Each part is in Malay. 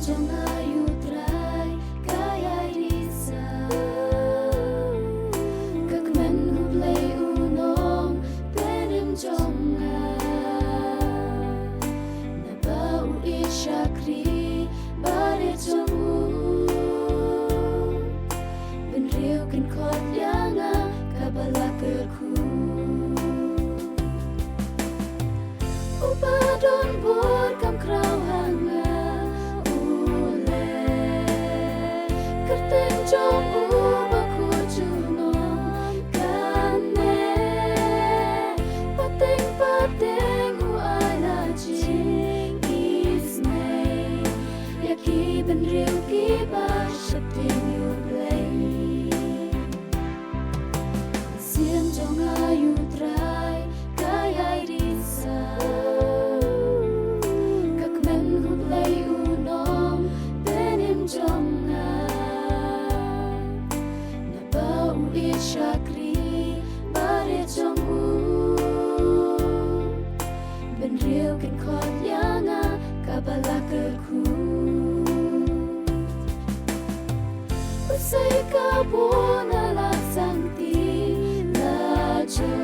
Trong ayu trai kaya risa Kakmen hublay unong penim jonga Nabau isyakri bare jongu Benriu kan kot yanga kabalakerku Upadon bor kam krau hanga Jom ubaku junon kane Pating-pating uana jing isne Yaki benriu kiba syapting yublay Sian jong ayu trai kaya risa Kakmen hublay unong penim jong Syakri bare jongu Benriu kan kot yanga kabalakerku Usai kabuna laksangti lajo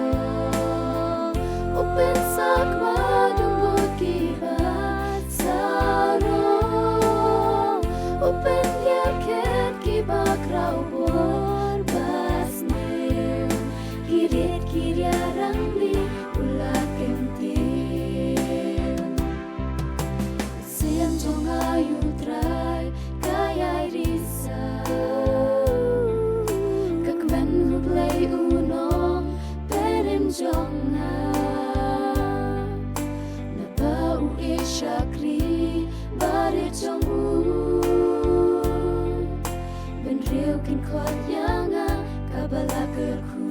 Upen sakma dumbut kibat saro Upen yaket kibak raubor Kiria rangli ulat kentil Siang jong ayu trai kaya risa Kakmen hublay unong perim jongna Nabau isyakri bare jongu Benriu kin kot yanga kabalakerku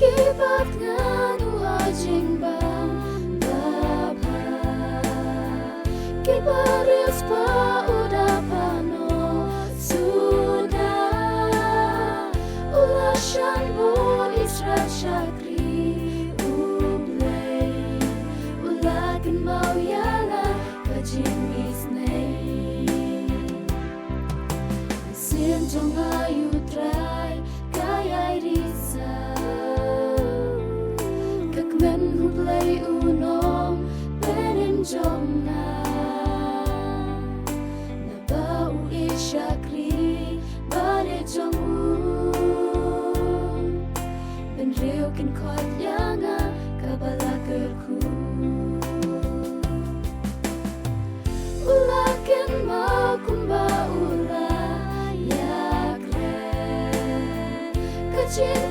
Kibat nganu ajing bang baba Kibaris pa udapano sudah Ulasyan mo Israel syakri ublay Ulakin mau yala kajing isnay Sian jong ayu trai kaya risa Kakmen hublay unong penim jongna Nabau isyakri bare jongu Benriu kin kot yanga kabalakerku Ulakin mau kumba ula yakre Kacin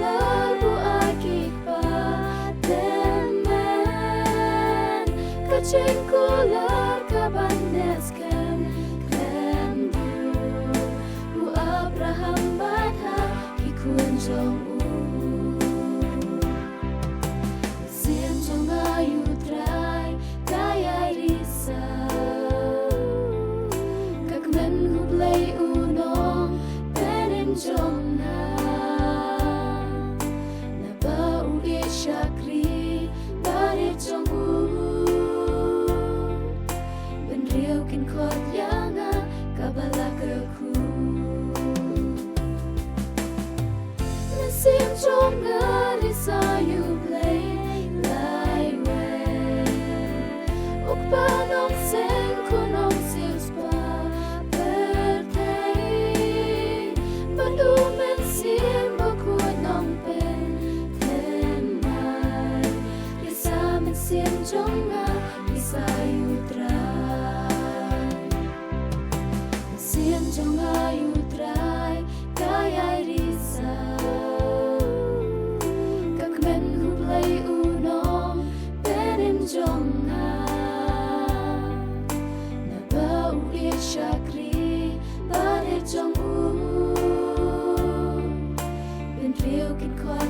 lalu akik Kacing kular kabaneskan klendu Hu Abraham batha kikun jong Sian jong ayu trai kaya risa Kakmen hublay unong penim jongna Nabau isyakri bare jongu Kin kot yanga kabalakerku Nasim jong ngarisa yublay laywe Ukpanong seng kunong siuspa bertay Pandumen simba kunong pen temay Risa men sim jong nga risa yutray Sian jong ayu trai kaya risa Kakmen hublay unong penim jongna Nabau isyakri กินควา